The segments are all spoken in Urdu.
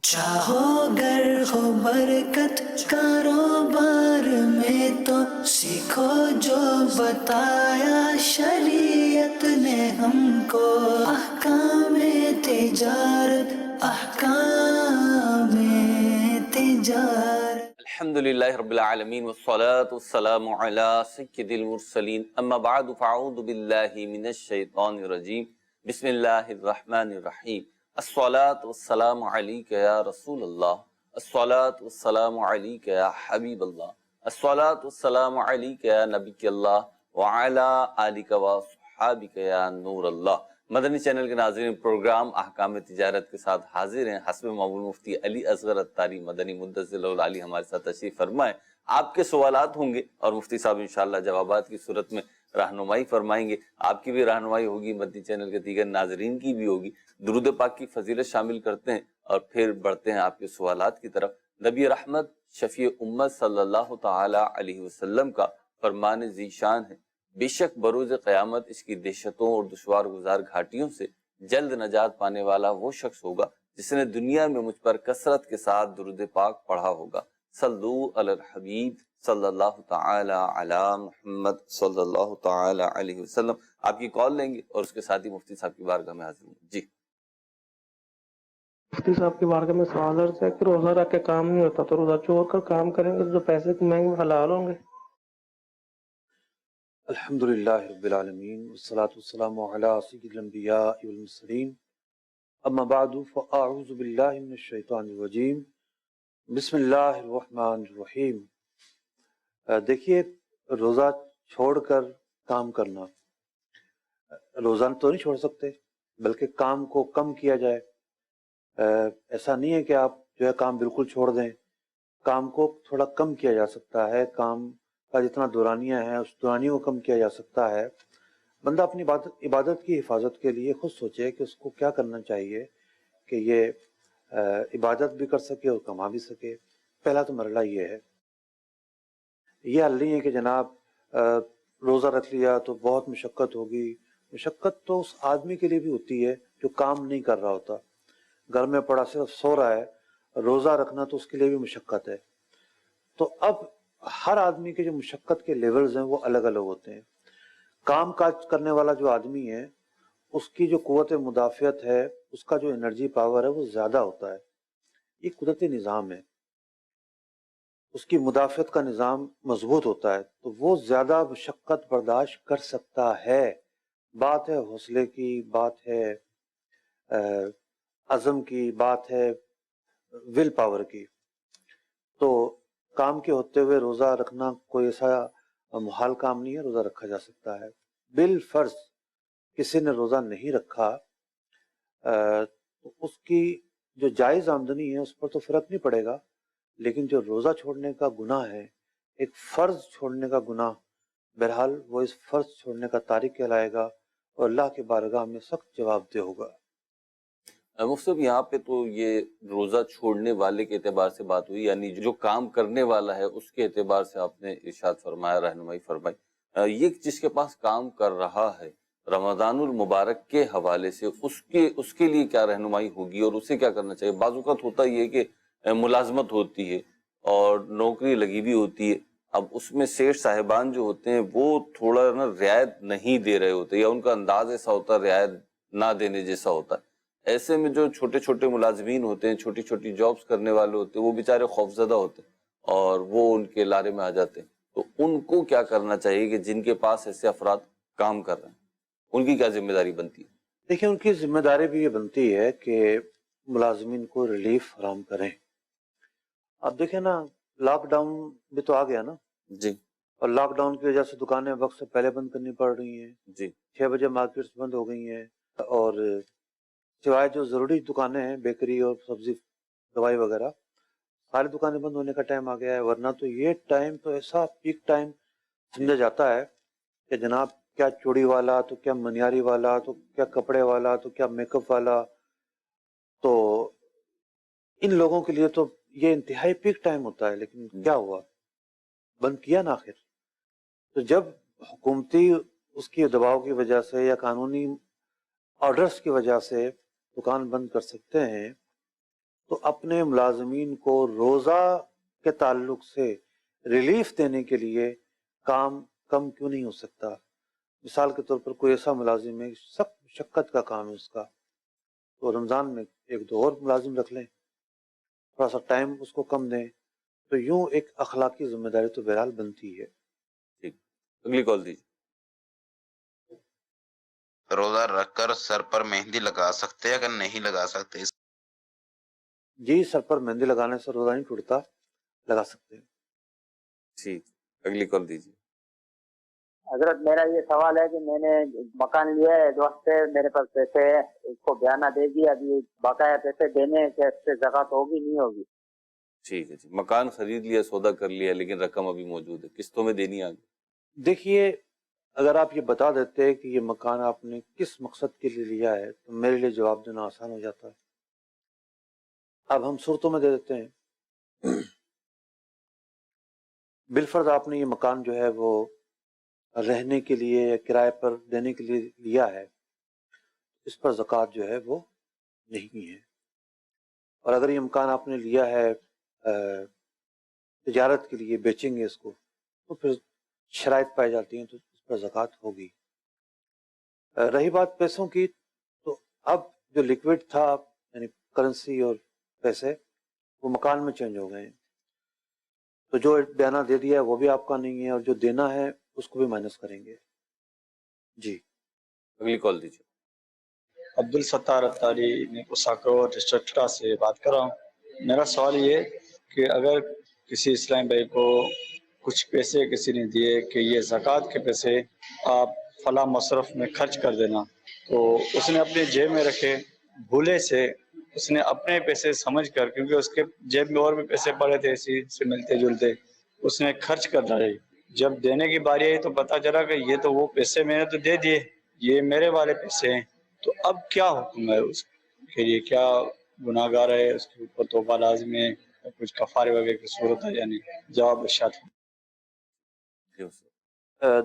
چاہو گر ہو برکت کاروبار میں تو سیکھو جو بتایا شریعت نے ہم کو، احکام تجارت، احکام تجارت۔ الحمدللہ رب العالمین والصلاة والسلام علی سید المرسلین، اما بعد فاعوذ باللہ من الشیطان الرجیم، بسم اللہ الرحمن الرحیم۔ الصلاة والسلام علیک یا رسول اللہ، الصلاة والسلام علیک یا حبیب اللہ، الصلاة والسلام علیک یا نبی اللہ، وعلی آلک وصحابک یا نور اللہ۔ مدنی چینل کے ناظرین، پروگرام احکام تجارت کے ساتھ حاضر ہیں۔ حسب معمول مفتی علی اصغر الطاری مدنی مدثر العالی ہمارے ساتھ تشریف فرمائیں۔ آپ کے سوالات ہوں گے اور مفتی صاحب انشاءاللہ جوابات کی صورت میں رہنمائی فرمائیں گے۔ آپ کی بھی رہنمائی ہوگی، مدنی چینل کے دیگر ناظرین کی بھی ہوگی۔ درود پاک کی فضیلت شامل کرتے ہیں اور پھر بڑھتے ہیں آپ کے سوالات کی طرف۔ نبی رحمت شفیع امت صلی اللہ تعالی علیہ وسلم کا فرمان ذیشان ہے، بے شک بروز قیامت اس کی دہشتوں اور دشوار گزار گھاٹیوں سے جلد نجات پانے والا وہ شخص ہوگا جس نے دنیا میں مجھ پر کثرت کے ساتھ درود پاک پڑھا ہوگا۔ صلو علی الحبیب صلی اللہ تعالی علی محمد صلی اللہ تعالی علیہ وسلم۔ آپ کی کال لیں گے اور اس کے ساتھ ہی مفتی صاحب کی بارگاہ میں حاضر ہوں۔ جی مفتی صاحب کی بارگاہ میں سوال عرض ہے کہ روزہ رکھ کے کام نہیں ہوتا، تو روزہ چھوڑ کر کام کریں گے تو جو پیسے کمائیں گے حلال ہوں گے؟ الحمدللہ رب العالمین والصلاة والسلام علی سید الانبیاء والمرسلین، اما بعد فاعوذ باللہ من الشیطان الرجیم، بسم اللہ الرحمن الرحیم۔ دیکھیے، روزہ چھوڑ کر کام کرنا، روزہ تو نہیں چھوڑ سکتے بلکہ کام کو کم کیا جائے۔ ایسا نہیں ہے کہ آپ جو ہے کام بالکل چھوڑ دیں، کام کو تھوڑا کم کیا جا سکتا ہے۔ کام کا جتنا دورانیہ ہے اس دورانیہ کو کم کیا جا سکتا ہے۔ بندہ اپنی عبادت کی حفاظت کے لیے خود سوچے کہ اس کو کیا کرنا چاہیے کہ یہ عبادت بھی کر سکے اور کما بھی سکے۔ پہلا تو مرحلہ یہ ہے۔ یہ حل نہیں ہے کہ جناب روزہ رکھ لیا تو بہت مشقت ہوگی۔ مشقت تو اس آدمی کے لیے بھی ہوتی ہے جو کام نہیں کر رہا ہوتا، گھر میں پڑا صرف سو رہا ہے۔ روزہ رکھنا تو اس کے لیے بھی مشقت ہے۔ تو اب ہر آدمی کے جو مشقت کے لیولز ہیں وہ الگ الگ ہوتے ہیں۔ کام کاج کرنے والا جو آدمی ہے اس کی جو قوت مدافعت ہے، اس کا جو انرجی پاور ہے وہ زیادہ ہوتا ہے۔ یہ قدرتی نظام ہے، اس کی مدافعت کا نظام مضبوط ہوتا ہے تو وہ زیادہ مشقت برداشت کر سکتا ہے۔ بات ہے حوصلے کی، بات ہے عزم کی، بات ہے ول پاور کی۔ تو کام کے ہوتے ہوئے روزہ رکھنا کوئی ایسا محال کام نہیں ہے، روزہ رکھا جا سکتا ہے۔ بالفرض کسی نے روزہ نہیں رکھا تو اس کی جو جائز آمدنی ہے اس پر تو فرق نہیں پڑے گا، لیکن جو روزہ چھوڑنے کا گناہ ہے، ایک فرض چھوڑنے کا گناہ، بہرحال وہ اس فرض چھوڑنے کا تارک کہلائے گا اور اللہ کے بارگاہ میں سخت جواب دہ ہوگا۔ مفتی صاحب، یہاں پہ تو یہ روزہ چھوڑنے والے کے اعتبار سے بات ہوئی، یعنی جو کام کرنے والا ہے اس کے اعتبار سے آپ نے ارشاد فرمایا، رہنمائی فرمائی۔ یہ جس کے پاس کام کر رہا ہے رمضان المبارک کے حوالے سے اس کے لیے کیا رہنمائی ہوگی اور اسے کیا کرنا چاہیے؟ بعض اوقات ہوتا یہ ہے کہ ملازمت ہوتی ہے اور نوکری لگی بھی ہوتی ہے، اب اس میں سیٹھ صاحبان جو ہوتے ہیں وہ تھوڑا نا رعایت نہیں دے رہے ہوتے، یا ان کا انداز ایسا ہوتا ہے رعایت نہ دینے جیسا ہوتا ہے۔ ایسے میں جو چھوٹے چھوٹے ملازمین ہوتے ہیں، چھوٹی چھوٹی جابز کرنے والے ہوتے ہیں، وہ بیچارے خوفزدہ ہوتے ہیں اور وہ ان کے لارے میں آ جاتے ہیں۔ تو ان کو کیا کرنا چاہیے کہ جن کے پاس ایسے افراد کام کر رہے ہیں، ان کی کیا ذمہ داری بنتی ہے؟ دیکھیں، ان کی ذمہ داری بھی یہ بنتی ہے کہ ملازمین کو ریلیف فراہم کریں۔ اب دیکھیں نا، لاک ڈاؤن بھی تو آ گیا نا، جی اور لاک ڈاؤن کی وجہ سے دکانیں وقت سے پہلے بند کرنی پڑ رہی ہیں۔ جی 6 بجے مارکیٹس بند ہو گئی ہیں، اور سوائے جو ضروری دکانیں ہیں، بیکری اور سبزی دوائی وغیرہ، ساری دکانیں بند ہونے کا ٹائم آ گیا ہے۔ ورنہ تو یہ ٹائم تو ایسا پیک ٹائم سمجھا جاتا ہے کہ جناب کیا چوڑی والا، تو کیا منیاری والا، تو کیا کپڑے والا، تو کیا میک اپ والا، تو ان لوگوں کے لیے تو یہ انتہائی پیک ٹائم ہوتا ہے۔ لیکن کیا ہوا؟ بند کیا نا آخر۔ تو جب حکومتی اس کی دباؤ کی وجہ سے یا قانونی آرڈرز کی وجہ سے دکان بند کر سکتے ہیں تو اپنے ملازمین کو روزہ کے تعلق سے ریلیف دینے کے لیے کام کم کیوں نہیں ہو سکتا؟ مثال کے طور پر کوئی ایسا ملازم ہے سخت مشقت کا کام ہے اس کا، تو رمضان میں ایک دو اور ملازم رکھ لیں، تھوڑا سا ٹائم اس کو کم دیں، تو یوں ایک اخلاقی ذمہ داری تو بہرحال بنتی ہے۔ ٹھیک، اگلی کال دیجیے۔ روزہ رکھ کر سر پر مہندی لگا سکتے ہیں اگر نہیں لگا سکتے؟ جی، سر پر مہندی لگانے سے روزہ نہیں ٹوٹتا، لگا سکتے ہیں۔ ٹھیک، اگلی کال دیجیے۔ حضرت میرا یہ سوال ہے کہ میں نے مکان لیا ہے 2 ہفتے، میرے پاس پیسے ہیں، اس کو بیانہ دے دیا، ابھی بقایا پیسے دینے ہیں، کہ اس سے زکوٰۃ ہوگی نہیں ہوگی؟ ٹھیک ہے جی، مکان خرید لیا، سودا کر لیا، لیکن رقم ابھی موجود ہے، قسطوں میں دینی آگے؟ دیکھیے، اگر آپ یہ بتا دیتے کہ یہ مکان آپ نے کس مقصد کے لیے لیا ہے تو میرے لیے جواب دینا آسان ہو جاتا ہے۔ اب ہم صورتوں میں دے دیتے ہیں۔ بالفرض آپ نے یہ مکان جو ہے وہ رہنے کے لیے یا کرائے پر دینے کے لیے لیا ہے، اس پر زکوٰۃ جو ہے وہ نہیں ہے۔ اور اگر یہ مکان آپ نے لیا ہے تجارت کے لیے، بیچیں گے اس کو، تو پھر شرائط پائی جاتی ہیں تو اس پر زکوٰۃ ہوگی۔ رہی بات پیسوں کی، تو اب جو لیکوڈ تھا یعنی کرنسی اور پیسے، وہ مکان میں چینج ہو گئے ہیں، تو جو بیانہ دے دیا ہے وہ بھی آپ کا نہیں ہے، اور جو دینا ہے اس کو بھی مائنس کریں گے۔ جی، اگلی کال دیجیے۔ عبد الستار اتاری میں اساکو ڈسٹرکٹ سے بات کر رہا ہوں۔ میرا سوال یہ کہ اگر کسی اسلام بھائی کو کچھ پیسے کسی نے دیے کہ یہ زکوٰۃ کے پیسے آپ فلاں مصرف میں خرچ کر دینا، تو اس نے اپنے جیب میں رکھے، بھولے سے اس نے اپنے پیسے سمجھ کر، کیونکہ اس کے جیب میں اور بھی پیسے پڑے تھے اسی سے ملتے جلتے، اس نے خرچ کر ڈالے۔ جب دینے کی باری آئی تو پتہ چلا کہ یہ تو وہ پیسے میں نے تو دے دیے، یہ میرے والے پیسے ہیں، تو اب کیا حکم ہے اس کے لیے؟ کیا گناہ گار ہے؟ اس کے اوپر توبہ لازم ہے؟ کچھ کفارے وغیرہ کی صورت ہے یعنی؟ جواب ارشاد۔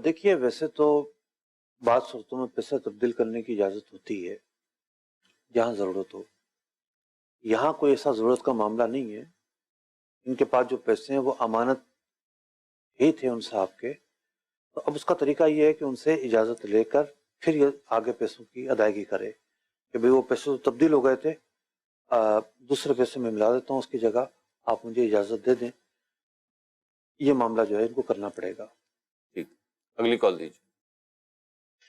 دیکھیے، ویسے تو بعض صورتوں میں پیسہ تبدیل کرنے کی اجازت ہوتی ہے جہاں ضرورت ہو۔ یہاں کوئی ایسا ضرورت کا معاملہ نہیں ہے، ان کے پاس جو پیسے ہیں وہ امانت ہی تھے ان صاحب کے، تو اب اس کا طریقہ یہ ہے کہ ان سے اجازت لے کر پھر یہ آگے پیسوں کی ادائیگی کرے کہ بھئی وہ پیسے تو تبدیل ہو گئے تھے، دوسرے پیسے میں ملا دیتا ہوں اس کی جگہ، آپ مجھے اجازت دے دیں۔ یہ معاملہ جو ہے ان کو کرنا پڑے گا۔ ٹھیک، اگلی کال دیجیے۔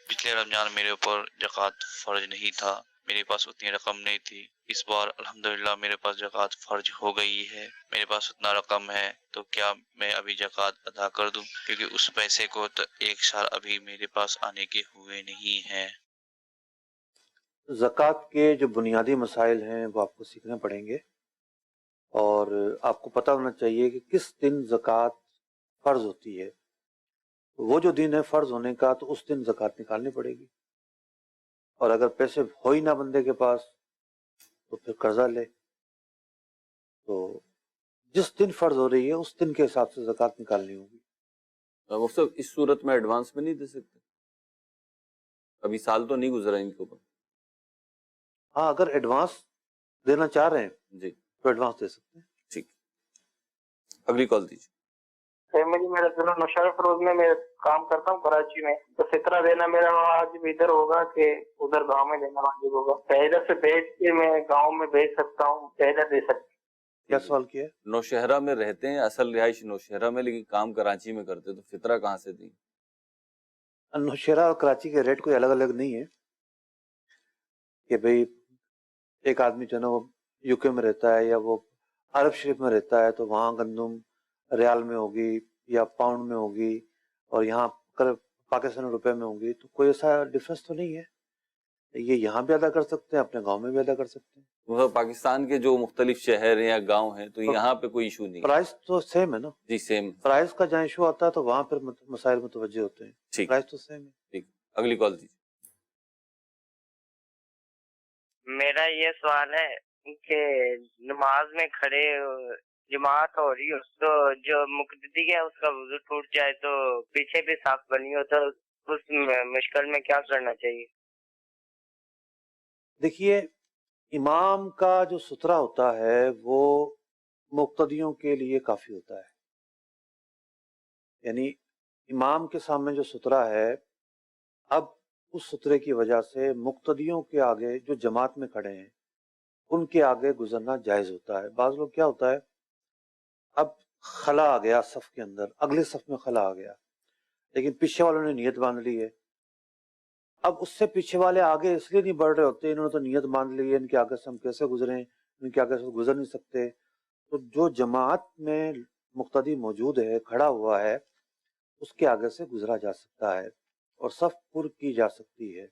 پچھلے رمضان میرے اوپر زکوٰۃ فرض نہیں تھا، میرے پاس اتنی رقم نہیں تھی، اس بار الحمدللہ میرے پاس زکوٰۃ فرض ہو گئی ہے، میرے پاس اتنا رقم ہے، تو کیا میں ابھی زکوٰۃ ادا کر دوں؟ کیونکہ اس پیسے کو تو 1 سال ابھی میرے پاس آنے کے ہوئے نہیں ہیں۔ زکوٰۃ کے جو بنیادی مسائل ہیں وہ آپ کو سیکھنے پڑیں گے، اور آپ کو پتہ ہونا چاہیے کہ کس دن زکوٰۃ فرض ہوتی ہے۔ وہ جو دن ہے فرض ہونے کا تو اس دن زکوٰۃ نکالنی پڑے گی، اور اگر پیسے ہو ہی نہ بندے کے پاس تو پھر قرضہ لے، تو جس دن فرض ہو رہی ہے اس دن کے حساب سے زکوٰۃ نکالنی ہوگی۔ مفتی صاحب، اس صورت میں ایڈوانس میں نہیں دے سکتے؟ ابھی سال تو نہیں گزرا ان کے اوپر۔ ہاں، اگر ایڈوانس دینا چاہ رہے ہیں جی تو ایڈوانس دے سکتے ہیں۔ ٹھیک، اگلی کال دیجیے۔ فیملی میرا ضلع نوشہر فروز میں میں کام کرتا ہوں کراچی میں، تو فطرہ دینا میرا واجب ادھر ہوگا کہ ادھر گاؤں میں دینا واجب ہوگا؟ ادھر سے بیچ کے میں گاؤں میں بیچ سکتا ہوں، ادھر دے سکتا ہوں؟ کیا سوال کیا ہے؟ نوشہرہ میں رہتے ہیں، اصل رہائش نوشہرہ میں، لیکن کام کراچی میں کرتے، تو فطرہ کہاں سے دیں؟ نوشہرہ اور کراچی کے ریٹ کوئی الگ الگ نہیں ہے کہ بھئی ایک آدمی جو ہے نا وہ یو کے میں رہتا ہے یا وہ عرب شریف میں رہتا ہے تو وہاں گندم ریال میں ہوگی یا پاؤنڈ میں ہوگی، اور یہاں پاکستانی روپے میں ہوگی، تو کوئی ایسا ڈفرینس تو نہیں ہے۔ یہ یہاں بھی ادا کر سکتے ہیں، اپنے گاؤں میں بھی ادا کر سکتے ہیں۔ مطلب پاکستان کے جو مختلف شہر ہیں یا گاؤں ہیں تو یہاں پہ کوئی ایشو نہیں ہے؟ پرائز تو سیم ہے نا جی سیم۔ پرائز کا جہاں ایشو آتا ہے تو وہاں پھر مسائل متوجہ ہوتے ہیں، ٹھیک، پرائز تو سیم ہے۔ ٹھیک، اگلی کال دیجیے۔ میرا یہ سوال ہے کہ نماز میں کھڑے جماعت ہو رہی ہو تو جو مقتدی ہے اس کا وضو ٹوٹ جائے تو پیچھے بھی صاف بنی ہو تو اس مشکل میں کیا کرنا چاہیے؟ دیکھیے، امام کا جو سترہ ہوتا ہے وہ مقتدیوں کے لیے کافی ہوتا ہے، یعنی امام کے سامنے جو سترہ ہے، اب اس سترے کی وجہ سے مقتدیوں کے آگے جو جماعت میں کھڑے ہیں ان کے آگے گزرنا جائز ہوتا ہے۔ بعض لوگ کیا ہوتا ہے، اب خلا آ گیا صف کے اندر، اگلے صف میں خلا آ گیا، لیکن پیچھے والوں نے نیت باندھ لی ہے، اب اس سے پیچھے والے آگے اس لیے نہیں بڑھ رہے ہوتے، انہوں نے تو نیت باندھ لی ہے، ان کے آگے سے ہم کیسے گزریں، ان کے آگے سے گزر نہیں سکتے۔ تو جو جماعت میں مقتدی موجود ہے، کھڑا ہوا ہے، اس کے آگے سے گزرا جا سکتا ہے اور صف پر کی جا سکتی ہے۔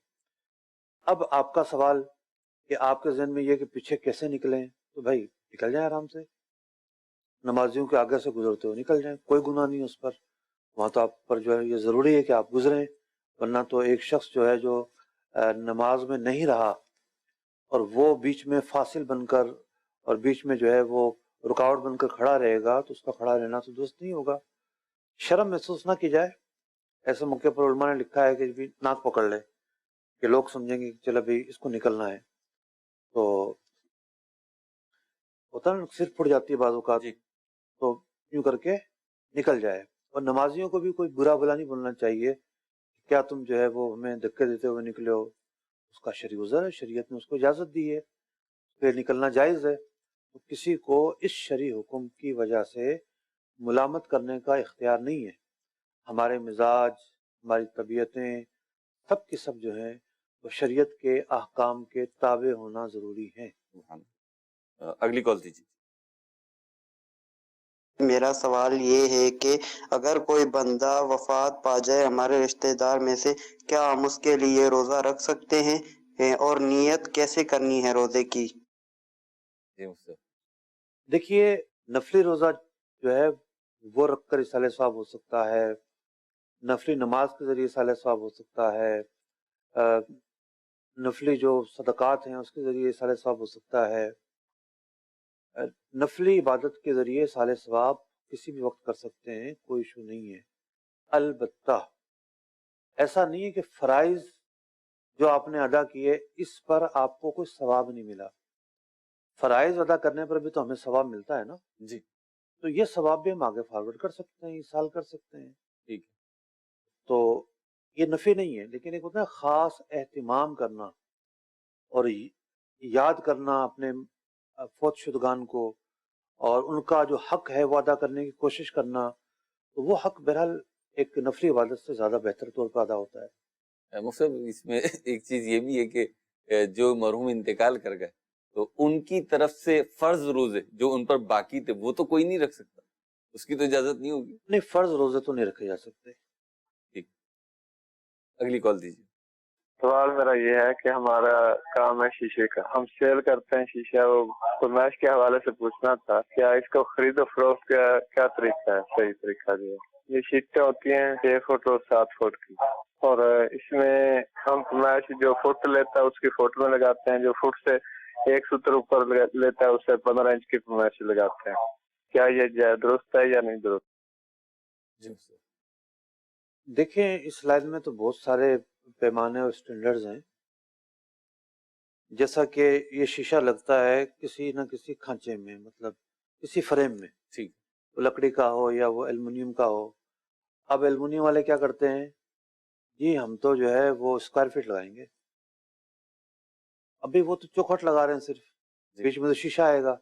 اب آپ کا سوال کہ آپ کے ذہن میں یہ کہ پیچھے کیسے نکلیں، تو بھائی نکل جائیں آرام سے، نمازیوں کے آگے سے گزرتے ہو نکل جائیں، کوئی گناہ نہیں اس پر، وہاں تو آپ پر جو ہے یہ ضروری ہے کہ آپ گزریں، ورنہ تو ایک شخص جو ہے جو نماز میں نہیں رہا اور وہ بیچ میں فاصل بن کر اور بیچ میں جو ہے وہ رکاوٹ بن کر کھڑا رہے گا تو اس کا کھڑا رہنا تو درست نہیں ہوگا۔ شرم محسوس نہ کی جائے، ایسے موقع پر علماء نے لکھا ہے کہ بھی ناک پکڑ لے کہ لوگ سمجھیں گے کہ چلو بھائی اس کو نکلنا ہے، تو ہوتا ہے نا صرف پھٹ جاتی ہے بعض اوقات، تو یوں کر کے نکل جائے۔ اور نمازیوں کو بھی کوئی برا بلا نہیں بولنا چاہیے، کیا تم جو ہے وہ ہمیں دھکے دیتے ہوئے نکلے ہو، اس کا شرعی عذر ہے، شریعت نے اس کو اجازت دی ہے، پھر نکلنا جائز ہے۔ تو کسی کو اس شرعی حکم کی وجہ سے ملامت کرنے کا اختیار نہیں ہے۔ ہمارے مزاج، ہماری طبیعتیں، سب کی سب جو ہیں وہ شریعت کے احکام کے تابع ہونا ضروری ہے۔ اگلی کال دیجیے۔ میرا سوال یہ ہے کہ اگر کوئی بندہ وفات پا جائے ہمارے رشتہ دار میں سے، کیا ہم اس کے لیے روزہ رکھ سکتے ہیں اور نیت کیسے کرنی ہے روزے کی؟ دیکھیے نفلی روزہ جو ہے وہ رکھ کر اصالہ ثواب ہو سکتا ہے، نفلی نماز کے ذریعے اصالہ ثواب ہو سکتا ہے، نفلی جو صدقات ہیں اس کے ذریعے اصالہ ثواب ہو سکتا ہے، نفلی عبادت کے ذریعے اصالہ ثواب کسی بھی وقت کر سکتے ہیں، کوئی ایشو نہیں ہے۔ البتہ ایسا نہیں ہے کہ فرائض جو آپ نے ادا کیے اس پر آپ کو کوئی ثواب نہیں ملا، فرائض ادا کرنے پر بھی تو ہمیں ثواب ملتا ہے نا جی، تو یہ ثواب بھی ہم آگے فارورڈ کر سکتے ہیں، سال کر سکتے ہیں، ٹھیک ہے۔ تو یہ نفی نہیں ہے، لیکن ایک ہوتا ہے خاص اہتمام کرنا اور یاد کرنا اپنے فوت شدگان کو اور ان کا جو حق ہے وہ ادا کرنے کی کوشش کرنا، تو وہ حق بہرحال ایک نفلی عبادت سے زیادہ بہتر طور پر ادا ہوتا ہے۔ مفصل اس میں ایک چیز یہ بھی ہے کہ جو مرحوم انتقال کر گئے تو ان کی طرف سے فرض روزے جو ان پر باقی تھے وہ تو کوئی نہیں رکھ سکتا، اس کی تو اجازت نہیں ہوگی۔ نہیں، فرض روزے تو نہیں رکھے جا سکتے۔ ٹھیک، اگلی کال دیجیے۔ سوال میرا یہ ہے کہ ہمارا کام ہے شیشے کا، ہم سیل کرتے ہیں شیشہ، وہ فرمائش کے حوالے سے پوچھنا تھا کیا اس کو خرید و فروخت کا کیا طریقہ ہے، صحیح طریقہ جو ہے؟ یہ شیٹیں ہوتی ہیں 6 فٹ اور 7 فٹ کی، اور اس میں ہم فرمائش جو فٹ لیتا ہے اس کی فٹ میں لگاتے ہیں، جو فٹ سے 1 سوتر اوپر لیتا ہے اس سے 15 انچ کی فرمائش لگاتے ہیں، کیا یہ درست ہے یا نہیں درست؟ جی دیکھیں اس لائن میں تو بہت سارے پیمانے اور سٹینڈرڈز ہیں، جیسا کہ یہ شیشہ لگتا ہے کسی نہ کسی کھانچے میں، مطلب کسی فریم میں، ٹھیک، وہ لکڑی کا ہو یا وہ ایلومینیم کا ہو۔ اب ایلومینیم والے کیا کرتے ہیں، جی ہم تو جو ہے وہ اسکوائر فٹ لگائیں گے، ابھی وہ تو چوکھٹ لگا رہے ہیں صرف، بیچ میں تو شیشہ آئے گا،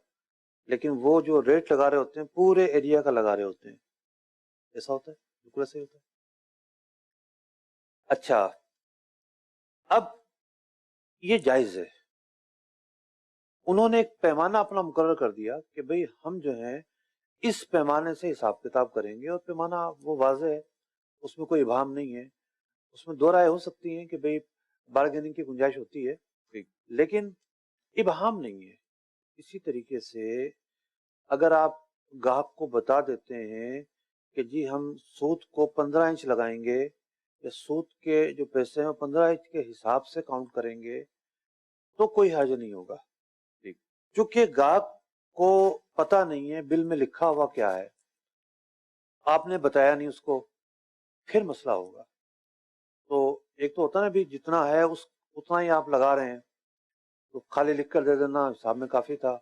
لیکن وہ جو ریٹ لگا رہے ہوتے ہیں پورے ایریا کا لگا رہے ہوتے ہیں۔ ایسا ہوتا ہے، بالکل ایسا ہی ہوتا ہے۔ اچھا، اب یہ جائز ہے، انہوں نے ایک پیمانہ اپنا مقرر کر دیا کہ بھئی ہم جو ہیں اس پیمانے سے حساب کتاب کریں گے، اور پیمانہ وہ واضح ہے، اس میں کوئی ابہام نہیں ہے، اس میں دو رائے ہو سکتی ہیں کہ بھئی بارگیننگ کی گنجائش ہوتی ہے، لیکن ابہام نہیں ہے۔ اسی طریقے سے اگر آپ گاہک کو بتا دیتے ہیں کہ جی ہم سود کو 15 انچ لگائیں گے یا سود کے جو پیسے ہیں وہ 15 انچ کے حساب سے کاؤنٹ کریں گے تو کوئی حرج نہیں ہوگا، چونکہ گاہک کو پتہ نہیں ہے بل میں لکھا ہوا کیا ہے، آپ نے بتایا نہیں اس کو، پھر مسئلہ ہوگا۔ تو ایک تو ہوتا نا بھی جتنا ہے اتنا ہی آپ لگا رہے ہیں، تو خالی لکھ کر دے دینا حساب میں کافی تھا.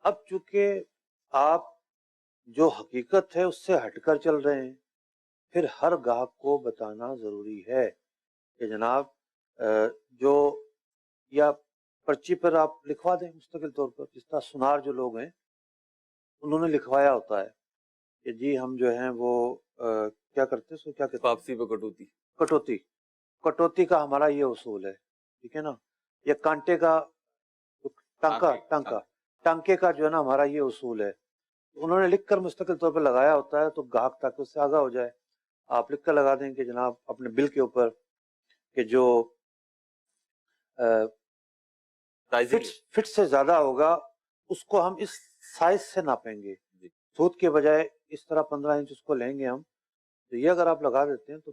اب چونکہ آپ جو حقیقت ہے اس سے ہٹ کر چل رہے ہیں، پھر ہر گاہک کو بتانا ضروری ہے کہ جناب جو یا پرچی پر آپ لکھوا دیں مستقل طور پر، جس طرح سنار جو لوگ ہیں انہوں نے لکھوایا ہوتا ہے کہ جی ہم جو ہیں وہ کیا کرتے ہیں، کیا کہتے ہیں، واپسی پہ کٹوتی. کٹوتی کا ہمارا یہ اصول ہے، ٹھیک ہے نا. یا کانٹے کا ٹانکے کا جو ہے نا ہمارا یہ اصول ہے. انہوں نے لکھ کر مستقل طور پر لگایا ہوتا ہے تو گاہک تاکہ اس سے آگاہ ہو جائے. آپ لکھ کر لگا دیں کہ جناب اپنے بل کے اوپر کہ جو فٹ سے زیادہ ہوگا اس کو ہم اس سائز سے ناپیں گے، سود کے بجائے اس طرح 15 انچ اس کو لیں گے ہم. تو یہ اگر آپ لگا دیتے ہیں تو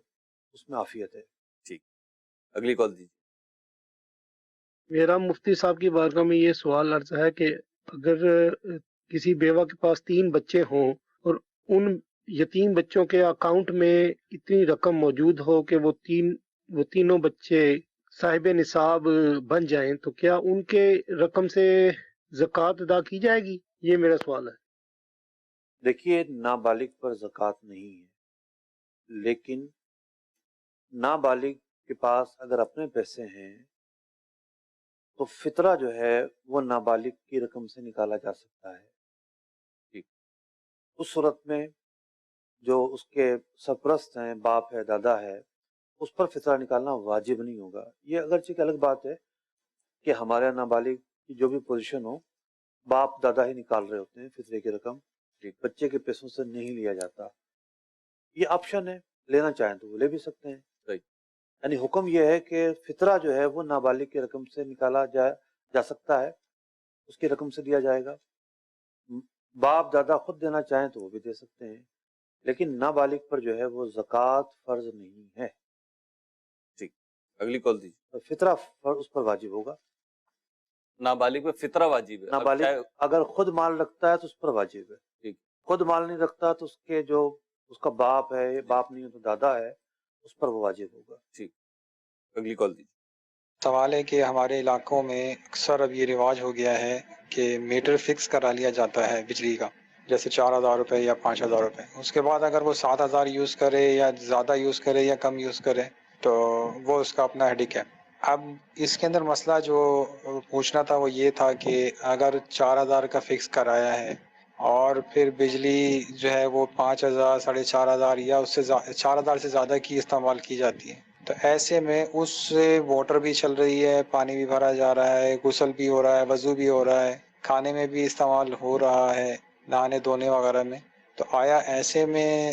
اس میں عافیت ہے. ٹھیک، اگلی کال دیجیے. میرا مفتی صاحب کی بارگاہ میں یہ سوال عرض ہے کہ اگر کسی بیوہ کے پاس 3 بچے ہوں اور ان یتیم بچوں کے اکاؤنٹ میں اتنی رقم موجود ہو کہ وہ تینوں بچے صاحب نصاب بن جائیں، تو کیا ان کے رقم سے زکوٰۃ ادا کی جائے گی؟ یہ میرا سوال ہے. دیکھیے نابالغ پر زکوٰۃ نہیں ہے، لیکن نابالغ کے پاس اگر اپنے پیسے ہیں تو فطرہ جو ہے وہ نابالغ کی رقم سے نکالا جا سکتا ہے. ٹھیک، اس صورت میں جو اس کے سرپرست ہیں، باپ ہے، دادا ہے، اس پر فطرہ نکالنا واجب نہیں ہوگا. یہ اگرچہ ایک الگ بات ہے کہ ہمارے نابالغ کی جو بھی پوزیشن ہو باپ دادا ہی نکال رہے ہوتے ہیں فطرے کی رقم، بچے کے پیسوں سے نہیں لیا جاتا. یہ آپشن ہے، لینا چاہیں تو وہ لے بھی سکتے ہیں. یعنی حکم یہ ہے کہ فطرہ جو ہے وہ نابالغ کی رقم سے نکالا جا سکتا ہے، اس کی رقم سے دیا جائے گا. باپ دادا خود دینا چاہیں تو وہ بھی دے سکتے ہیں، لیکن نابالغ پر جو ہے وہ زکوٰۃ فرض نہیں ہے. ٹھیک، اگلی کال دیجیے. فطرہ اس پر واجب ہوگا. نابالغ پہ فطرہ واجب ہے. نابالغ اگر خود مال رکھتا ہے تو اس پر واجب ہے. ٹھیک، خود مال نہیں رکھتا تو اس کے جو اس کا باپ ہے، باپ نہیں ہے تو دادا ہے، اس پر وہ واجب ہوگا. ٹھیک، اگلی کال دیجیے. سوال ہے کہ ہمارے علاقوں میں اکثر اب یہ رواج ہو گیا ہے کہ میٹر فکس کرا لیا جاتا ہے بجلی کا، جیسے 4,000 روپے یا 5,000 روپے. اس کے بعد اگر وہ 7,000 یوز کرے یا زیادہ یوز کرے یا کم یوز کرے تو وہ اس کا اپنا ہیڈک ہے. اب اس کے اندر مسئلہ جو پوچھنا تھا وہ یہ تھا کہ اگر 4,000 کا فکس کرایا ہے اور پھر بجلی جو ہے وہ 5,000 4,500 یا اس سے 4,000 سے زیادہ کی استعمال کی جاتی ہے، تو ایسے میں اس سے واٹر بھی چل رہی ہے، پانی بھی بھرا جا رہا ہے، غسل بھی ہو رہا ہے، وضو بھی ہو رہا ہے، کھانے میں بھی استعمال ہو رہا ہے، نہانے دھونے وغیرہ میں، تو آیا ایسے میں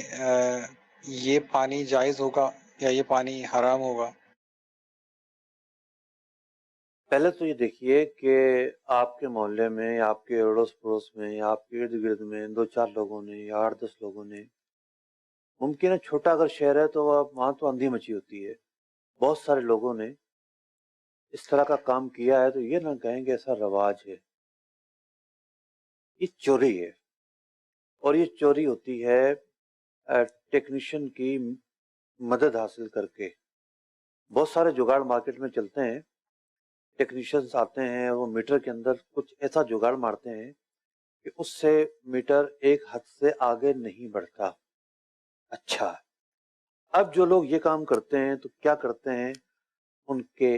یہ پانی جائز ہوگا یا یہ پانی حرام ہوگا؟ پہلے تو یہ دیکھیے کہ آپ کے محلے میں یا آپ کے اڑوس پڑوس میں یا آپ کے ارد گرد میں 2-4 لوگوں نے یا 8-10 لوگوں نے، ممکن ہے چھوٹا اگر شہر ہے تو وہاں تو اندھی مچی ہوتی ہے، بہت سارے لوگوں نے اس طرح کا کام کیا ہے، تو یہ نہ کہیں کہ ایسا رواج ہے. یہ چوری ہے، اور یہ چوری ہوتی ہے ٹیکنیشین کی مدد حاصل کر کے. بہت سارے جگاڑ مارکیٹ میں چلتے ہیں، ٹیکنیشینز آتے ہیں، وہ میٹر کے اندر کچھ ایسا جگاڑ مارتے ہیں کہ اس سے میٹر ایک حد سے آگے نہیں بڑھتا. اچھا، اب جو لوگ یہ کام کرتے ہیں تو کیا کرتے ہیں، ان کے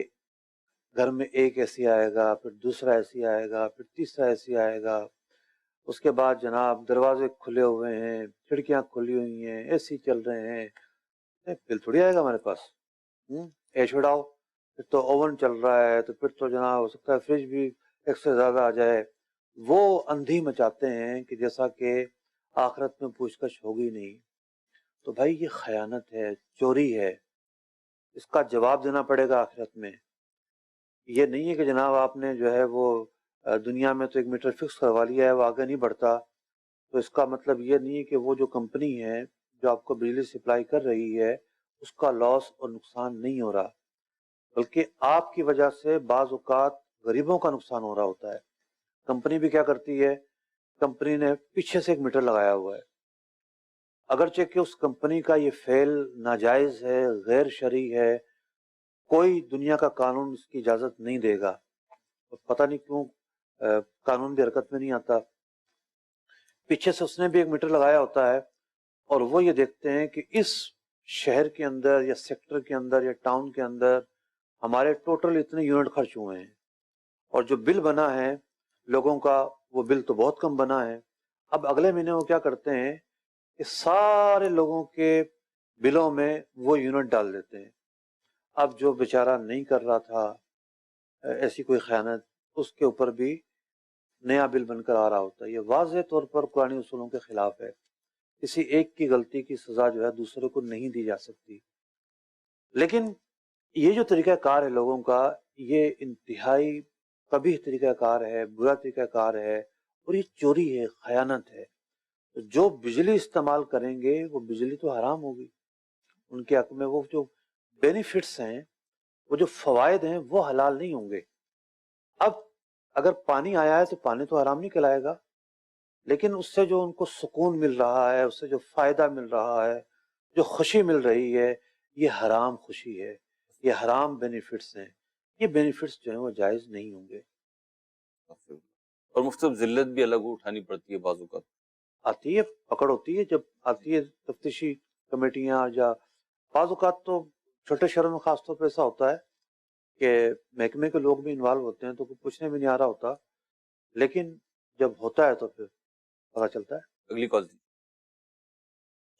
گھر میں ایک ایسی آئے گا، پھر دوسرا ایسی آئے گا، پھر تیسرا ایسی آئے گا، اس کے بعد جناب دروازے کھلے ہوئے ہیں، کھڑکیاں کھلی ہوئی ہیں، اے سی چل رہے ہیں، بل تھوڑی آئے گا ہمارے پاس. ایش اڑاؤ، پھر تو اوون چل رہا ہے، تو پھر تو جناب ہو سکتا ہے فریج بھی ایک سے زیادہ آ جائے. وہ اندھی مچاتے ہیں کہ جیسا کہ آخرت میں پوچھ گچھ ہوگی نہیں. تو بھائی یہ خیانت ہے، چوری ہے، اس کا جواب دینا پڑے گا آخرت میں. یہ نہیں ہے کہ جناب آپ نے جو ہے وہ دنیا میں تو ایک میٹر فکس کروا لیا ہے، وہ آگے نہیں بڑھتا، تو اس کا مطلب یہ نہیں ہے کہ وہ جو کمپنی ہے جو آپ کو بجلی سپلائی کر رہی ہے اس کا لاس اور نقصان نہیں ہو رہا، بلکہ آپ کی وجہ سے بعض اوقات غریبوں کا نقصان ہو رہا ہوتا ہے. کمپنی بھی کیا کرتی ہے، کمپنی نے پیچھے سے ایک میٹر لگایا ہوا ہے، اگرچہ کہ اس کمپنی کا یہ فعل ناجائز ہے، غیر شرعی ہے، کوئی دنیا کا قانون اس کی اجازت نہیں دے گا، اور پتہ نہیں کیوں قانون بھی حرکت میں نہیں آتا. پیچھے سے اس نے بھی 1 میٹر لگایا ہوتا ہے اور وہ یہ دیکھتے ہیں کہ اس شہر کے اندر یا سیکٹر کے اندر یا ٹاؤن کے اندر ہمارے ٹوٹل اتنے یونٹ خرچ ہوئے ہیں اور جو بل بنا ہے لوگوں کا وہ بل تو بہت کم بنا ہے. اب اگلے مہینے وہ کیا کرتے ہیں کہ سارے لوگوں کے بلوں میں وہ یونٹ ڈال دیتے ہیں. اب جو بیچارہ نہیں کر رہا تھا ایسی کوئی خیانت، اس کے اوپر بھی نیا بل بن کر آ رہا ہوتا ہے. یہ واضح طور پر قرآنی اصولوں کے خلاف ہے. کسی ایک کی غلطی کی سزا جو ہے دوسرے کو نہیں دی جا سکتی. لیکن یہ جو طریقہ کار ہے لوگوں کا، یہ انتہائی قبیح طریقہ کار ہے، برا طریقہ کار ہے اور یہ چوری ہے، خیانت ہے. جو بجلی استعمال کریں گے وہ بجلی تو حرام ہوگی. ان کے حق میں وہ جو بینیفٹس ہیں، وہ جو فوائد ہیں وہ حلال نہیں ہوں گے. اب اگر پانی آیا ہے تو پانی تو حرام نہیں کہلائے گا، لیکن اس سے جو ان کو سکون مل رہا ہے، اس سے جو فائدہ مل رہا ہے، جو خوشی مل رہی ہے، یہ حرام خوشی ہے، یہ حرام بینیفٹس ہیں. یہ بینیفٹس جو ہیں وہ جائز نہیں ہوں گے. اور مفتی صاحب ذلت بھی الگ اٹھانی پڑتی ہے بعض اوقات. آتی ہے، پکڑ ہوتی ہے جب آتی ہے تفتیشی کمیٹیاں، یا بعض اوقات تو چھوٹے شہروں میں خاص طور پہ ایسا ہوتا ہے کہ محکمے کے لوگ بھی انوالو ہوتے ہیں تو کوئی پوچھنے بھی نہیں آ رہا ہوتا، لیکن جب ہوتا ہے تو پھر پتہ چلتا ہے. اگلی کال دی.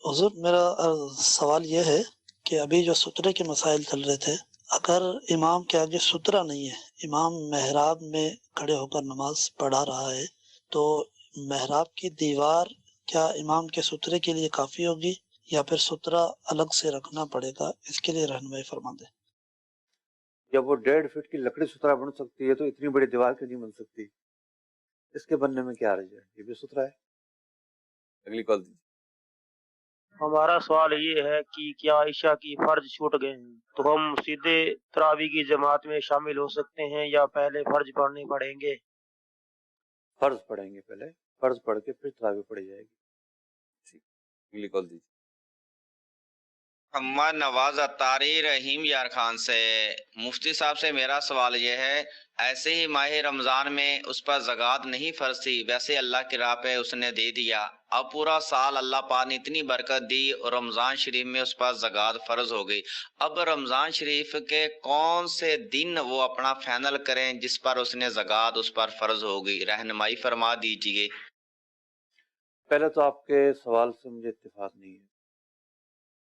حضور میرا سوال یہ ہے کہ ابھی جو سترے کے مسائل چل رہے تھے، اگر امام کے آگے سترا نہیں ہے، امام محراب میں کھڑے ہو کر نماز پڑھا رہا ہے، تو محراب کی دیوار کیا امام کے سترے کے لیے کافی ہوگی یا پھر سترا الگ سے رکھنا پڑے گا؟ اس کے لیے رہنمائی فرما دیں. جب وہ 1.5 فٹ کی لکڑی سترا بن سکتی ہے تو اتنی بڑی دیوار کیوں نہیں بن سکتی؟ اس کے بننے میں کیا حرج ہے؟ یہ بھی سترا ہے. اگلی کال دی. ہمارا سوال یہ ہے کہ کیا عشاء کی فرض چھوٹ گئے ہیں تو ہم سیدھے تراویح کی جماعت میں شامل ہو سکتے ہیں یا پہلے فرض پڑھنے پڑیں گے؟ فرض پڑھیں گے، پہلے فرض پڑھ کے پھر تراویح پڑھی جائے گی. اگلی کال دی. محمد نواز اتاری رحیم یار خان سے. مفتی صاحب سے میرا سوال یہ ہے، ایسے ہی ماہ رمضان میں اس پر زکوٰۃ نہیں فرض تھی، ویسے اللہ کی راہ پہ اس نے دے دیا، اب پورا سال اللہ پاک نے اتنی برکت دی اور رمضان شریف میں اس پر زکوٰۃ فرض ہو گئی. اب رمضان شریف کے کون سے دن وہ اپنا فائنل کریں جس پر اس نے زکوٰۃ اس پر فرض ہو گئی؟ رہنمائی فرما دیجیے. پہلے تو آپ کے سوال سے مجھے اتفاق نہیں ہے.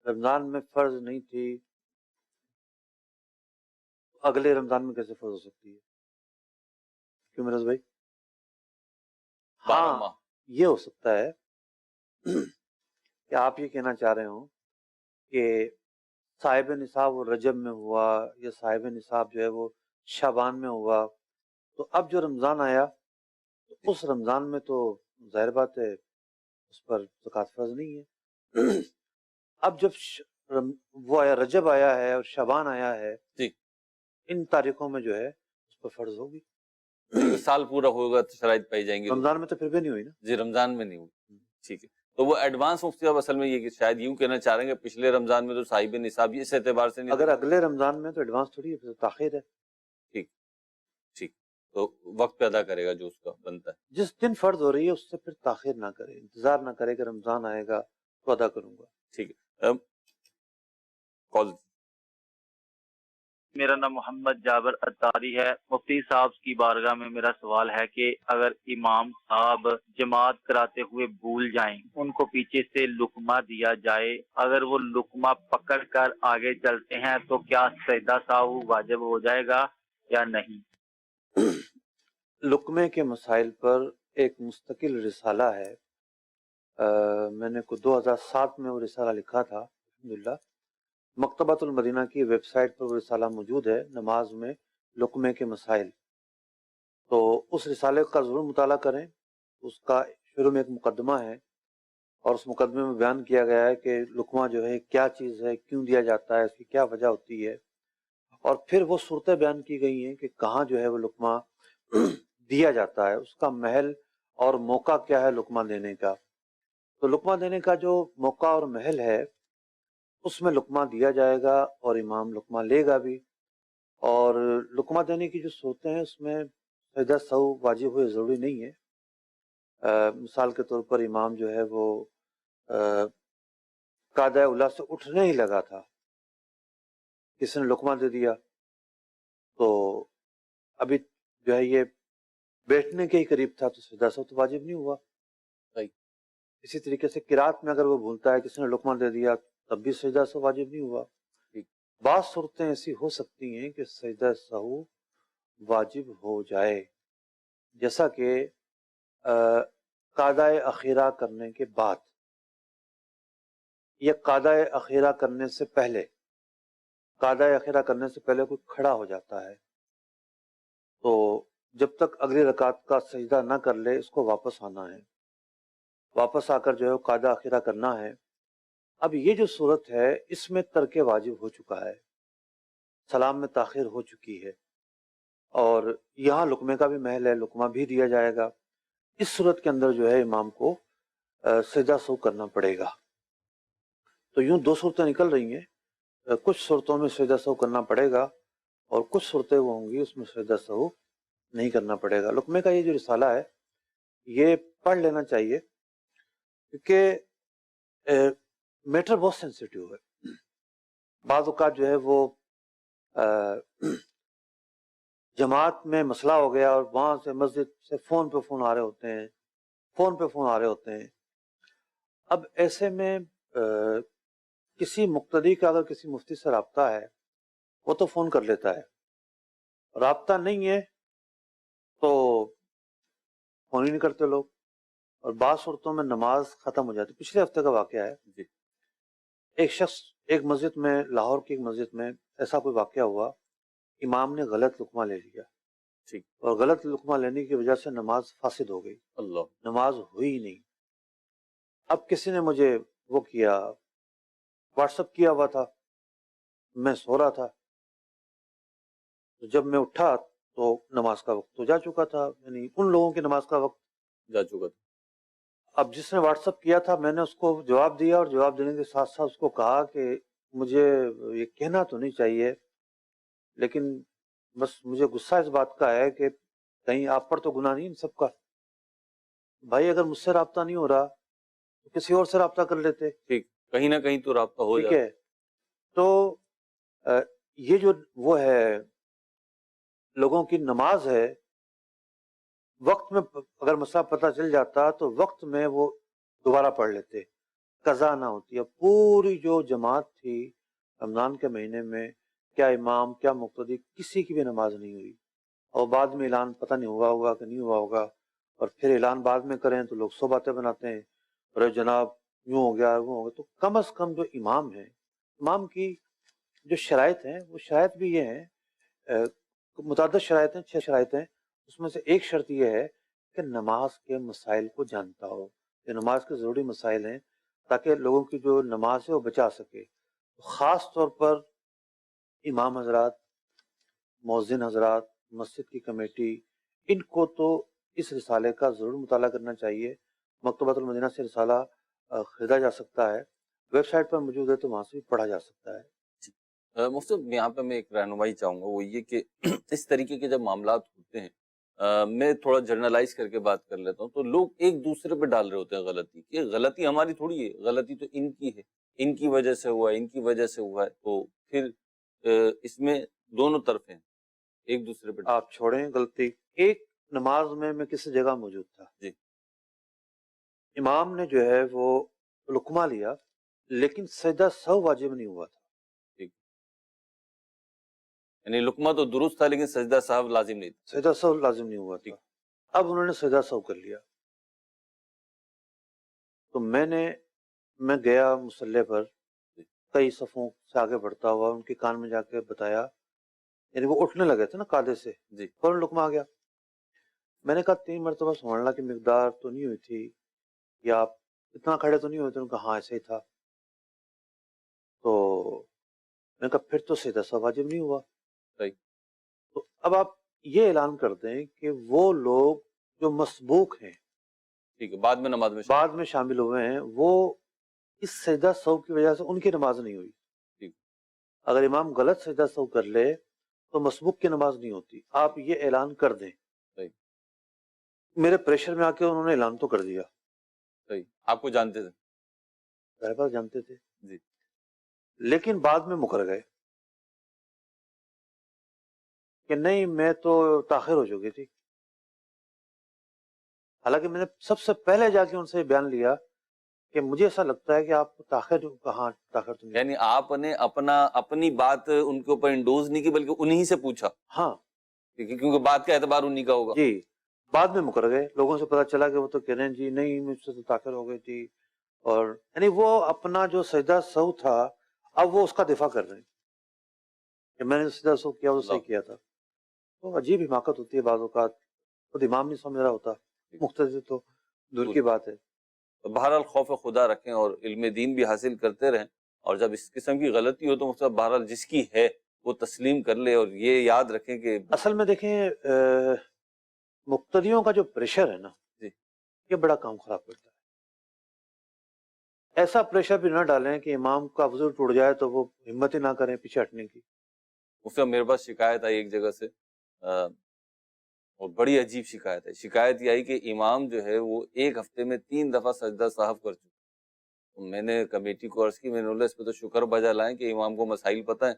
رمضان میں فرض نہیں تھی، اگلے رمضان میں کیسے فرض ہو سکتی ہے؟ کیوں مرز بھائی؟ ہاں یہ ہو سکتا ہے کہ آپ یہ کہنا چاہ رہے ہوں کہ صاحب نصاب وہ رجب میں ہوا یا صاحب نصاب جو ہے وہ شعبان میں ہوا، تو اب جو رمضان آیا تو اس رمضان میں تو ظاہر بات ہے اس پر زکوٰۃ فرض نہیں ہے. اب جب وہ آیا، رجب آیا ہے اور شعبان آیا ہے، ان تاریخوں میں جو ہے اس پر فرض ہوگی. سال پورا ہوگا تو شرائط پائی جائیں گی. رمضان میں تو پھر بھی نہیں ہوئی نا جی، رمضان میں نہیں ہوئی. ٹھیک ہے، تو وہ ایڈوانس مفتی صاحب اصل میں یہ شاید یوں کہنا چاہ رہے ہیں کہ پچھلے رمضان میں تو صاحب نصاب اس اعتبار سے نہیں. اگر اگلے رمضان میں تو ایڈوانس تھوڑی ہے، پھر تاخیر ہے. ٹھیک ٹھیک، تو وقت پہ ادا کرے گا جو اس کا بنتا ہے. جس دن فرض ہو رہی ہے اس سے پھر تاخیر نہ کرے، انتظار نہ کرے کہ رمضان آئے گا تو ادا کروں گا. ٹھیک ہے. کال. میرا نام محمد جابر اتاری ہے. مفتی صاحب کی بارگاہ میں میرا سوال ہے کہ اگر امام صاحب جماعت کراتے ہوئے بھول جائیں، ان کو پیچھے سے لقمہ دیا جائے، اگر وہ لقمہ پکڑ کر آگے چلتے ہیں تو کیا سجدہ سہو واجب ہو جائے گا یا نہیں؟ لقمے کے مسائل پر ایک مستقل رسالہ ہے، میں نے 2007 میں وہ رسالہ لکھا تھا. الحمدللہ مکتبۃ المدینہ کی ویب سائٹ پر وہ رسالہ موجود ہے، نماز میں لقمے کے مسائل. تو اس رسالے کا ضرور مطالعہ کریں. اس کا شروع میں ایک مقدمہ ہے اور اس مقدمے میں بیان کیا گیا ہے کہ لقمہ جو ہے کیا چیز ہے، کیوں دیا جاتا ہے، اس کی کیا وجہ ہوتی ہے، اور پھر وہ صورتیں بیان کی گئی ہیں کہ کہاں جو ہے وہ لقمہ دیا جاتا ہے، اس کا محل اور موقع کیا ہے لقمہ دینے کا. تو لقمہ دینے کا جو موقع اور محل ہے اس میں لقمہ دیا جائے گا اور امام لقمہ لے گا بھی. اور لقمہ دینے کی جو صورتیں ہیں اس میں سجدہ سہو واجب ہوئے ضروری نہیں ہے۔ مثال کے طور پر امام جو ہے وہ قاعدہ اولا سے اٹھنے ہی لگا تھا، کسی نے لقمہ دے دیا تو ابھی جو ہے یہ بیٹھنے کے ہی قریب تھا تو سجدہ سہو تو واجب نہیں ہوا۔ اسی طریقے سے قرات میں اگر وہ بھولتا ہے، کسی نے لقمہ دے دیا تب بھی سجدہ سہو واجب نہیں ہوا۔ بعض صورتیں ایسی ہو سکتی ہیں کہ سجدہ سہو واجب ہو جائے، جیسا کہ قاعدہ اخیرہ کرنے کے بعد یا قاعدہ اخیرہ کرنے سے پہلے۔ قاعدہ اخیرہ کرنے سے پہلے کوئی کھڑا ہو جاتا ہے تو جب تک اگلی رکعت کا سجدہ نہ کر لے اس کو واپس آنا ہے، واپس آ کر جو ہے قاعدہ اخیرہ کرنا ہے۔ اب یہ جو صورت ہے اس میں ترک واجب ہو چکا ہے، سلام میں تاخیر ہو چکی ہے، اور یہاں لقمے کا بھی محل ہے، لقمہ بھی دیا جائے گا۔ اس صورت کے اندر جو ہے امام کو سجدہ سہو کرنا پڑے گا۔ تو یوں دو صورتیں نکل رہی ہیں، کچھ صورتوں میں سجدہ سہو کرنا پڑے گا اور کچھ صورتیں وہ ہوں گی اس میں سجدہ سہو نہیں کرنا پڑے گا۔ لقمے کا یہ جو رسالہ ہے یہ پڑھ لینا چاہیے، کیونکہ میٹر بہت سینسیٹیو ہے۔ بعض اوقات جو ہے وہ جماعت میں مسئلہ ہو گیا اور وہاں سے مسجد سے فون پہ فون آ رہے ہوتے ہیں۔ اب ایسے میں کسی مقتدی کا اگر کسی مفتی سے رابطہ ہے وہ تو فون کر لیتا ہے، رابطہ نہیں ہے تو فون ہی نہیں کرتے لوگ، اور بعض صورتوں میں نماز ختم ہو جاتی۔ پچھلے ہفتے کا واقعہ ہے، ایک شخص ایک مسجد میں، لاہور کی ایک مسجد میں ایسا کوئی واقعہ ہوا، امام نے غلط لقمہ لے لیا اور غلط لقمہ لینے کی وجہ سے نماز فاسد ہو گئی، نماز ہوئی نہیں۔ اب کسی نے مجھے وہ کیا، واٹس اپ کیا ہوا تھا، میں سو رہا تھا، تو جب میں اٹھا تو نماز کا وقت تو جا چکا تھا، یعنی ان لوگوں کی نماز کا وقت جا چکا تھا۔ اب جس نے واٹس اپ کیا تھا میں نے اس کو جواب دیا، اور جواب دینے کے ساتھ ساتھ اس کو کہا کہ مجھے یہ کہنا تو نہیں چاہیے لیکن بس مجھے غصہ اس بات کا ہے کہ کہیں آپ پر تو گناہ نہیں ان سب کا۔ بھائی اگر مجھ سے رابطہ نہیں ہو رہا تو کسی اور سے رابطہ کر لیتے، ٹھیک، کہیں نہ کہیں تو رابطہ ہو ٹھیک ہے۔ تو یہ جو وہ ہے لوگوں کی نماز ہے، وقت میں اگر مسئلہ پتہ چل جاتا تو وقت میں وہ دوبارہ پڑھ لیتے، قضا نہ ہوتی۔ اب پوری جو جماعت تھی رمضان کے مہینے میں، کیا امام کیا مقتدی کسی کی بھی نماز نہیں ہوئی، اور بعد میں اعلان پتہ نہیں ہوا ہوگا کہ نہیں ہوا ہوگا، اور پھر اعلان بعد میں کریں تو لوگ سو باتیں بناتے ہیں، ارے جناب یوں ہو گیا وہ ہو گیا۔ تو کم از کم جو امام ہے، امام کی جو شرائط ہیں وہ شرائط بھی یہ ہیں، متعدد شرائط ہیں، 6 شرائط ہیں، اس میں سے ایک شرط یہ ہے کہ نماز کے مسائل کو جانتا ہو، یہ نماز کے ضروری مسائل ہیں تاکہ لوگوں کی جو نماز ہے وہ بچا سکے۔ خاص طور پر امام حضرات، مؤذن حضرات، مسجد کی کمیٹی، ان کو تو اس رسالے کا ضرور مطالعہ کرنا چاہیے۔ مکتبۃ المدینہ سے رسالہ خریدا جا سکتا ہے، ویب سائٹ پر موجود ہے تو وہاں سے بھی پڑھا جا سکتا ہے۔ مفتی یہاں پہ میں ایک رہنمائی چاہوں گا، وہ یہ کہ اس طریقے کے جب معاملات ہوتے ہیں، میں تھوڑا جرنلائز کر کے بات کر لیتا ہوں، تو لوگ ایک دوسرے پہ ڈال رہے ہوتے ہیں غلطی، کہ غلطی ہماری تھوڑی ہے، غلطی تو ان کی ہے، ان کی وجہ سے ہوا ہے، ان کی وجہ سے ہوا ہے، تو پھر اس میں دونوں طرف ہیں، ایک دوسرے پہ آپ چھوڑیں غلطی۔ ایک نماز میں کسی جگہ موجود تھا، جی، امام نے جو ہے وہ لقمہ لیا لیکن سجدہ سہو واجب نہیں ہوا تھا، یعنی لقمہ تو درست تھا لیکن سجدہ سہو لازم نہیں تھا، سجدہ سہو لازم نہیں ہوا تھا۔ اب انہوں نے سجدہ سہو کر لیا، تو میں گیا مصلی پر، کئی صفوں سے آگے بڑھتا ہوا ان کے کان میں جا کے بتایا، یعنی وہ اٹھنے لگے تھے نا قاعدے سے، جی، فوراً لقمہ آ گیا۔ میں نے کہا 3 مرتبہ سبحان اللہ کی مقدار تو نہیں ہوئی تھی، یا آپ اتنا کھڑے تو نہیں ہوئے تھے؟ انہوں نے کہا ہاں ایسے ہی تھا۔ تو میں نے کہا پھر تو سجدہ سہو واجب نہیں ہوا۔ تو اب آپ یہ اعلان کر دیں کہ وہ لوگ جو مسبوق ہیں، ٹھیک ہے، بعد میں نماز میں شامل ہوئے ہیں، وہ اس سجدہ سہو کی وجہ سے ان کی نماز نہیں ہوئی۔ ٹھیک، اگر امام غلط سجدہ سہو کر لے تو مسبوق کی نماز نہیں ہوتی، آپ یہ اعلان کر دیں۔ صحیح، میرے پریشر میں آ کے انہوں نے اعلان تو کر دیا. صحیح. آپ کو جانتے تھے؟ ظاہر بات جانتے تھے جی. لیکن بعد میں مکر گئے کہ نہیں میں تو تاخیر ہو چکی تھی. حالانکہ میں نے سب سے پہلے جا کے ان سے بیان لیا کہ مجھے ایسا لگتا ہے کہ آپ تاخیر کہاں تاخیر تو نہیں. یعنی آپ نے اپنی بات ان کے اوپر انڈوز نہیں کی بلکہ انہی سے پوچھا. ہاں کیونکہ بات کا اعتبار انہی کا ہوگا. جی. بعد میں مکر گئے. لوگوں سے پتا چلا کہ وہ تو کہہ رہے ہیں جی نہیں مجھ سے تو تاخیر ہو گئی تھی. اور یعنی وہ اپنا جو سجدہ سہو تھا اب وہ اس کا دفاع کر رہے ہیں کہ میں نے سجدہ سہو کیا وہ صحیح کیا تھا. تو عجیب حماقت ہوتی ہے بعض اوقات. خود امام نہیں سمجھ رہا ہوتا, مقتدی تو دور کی بات ہے. بہرحال خوف خدا رکھیں اور علم دین بھی حاصل کرتے رہیں, اور جب اس قسم کی غلطی ہو تو مطلب بہرحال جس کی ہے وہ تسلیم کر لے, اور یہ یاد رکھیں کہ اصل میں دیکھیں مقتدیوں کا جو پریشر ہے نا یہ بڑا کام خراب کرتا ہے. ایسا پریشر بھی نہ ڈالیں کہ امام کا وضو ٹوٹ جائے تو وہ ہمت ہی نہ کریں پیچھے ہٹنے کی. اس سے میرے پاس شکایت آئی ایک جگہ سے, اور بڑی عجیب شکایت ہے. شکایت یہ آئی کہ امام جو ہے وہ ایک ہفتے میں 3 دفعہ سجدہ سہو کر چکے. میں نے کمیٹی کو عرض کی, میں نے بولا اس پہ تو شکر بجا لائیں کہ امام کو مسائل پتہ ہیں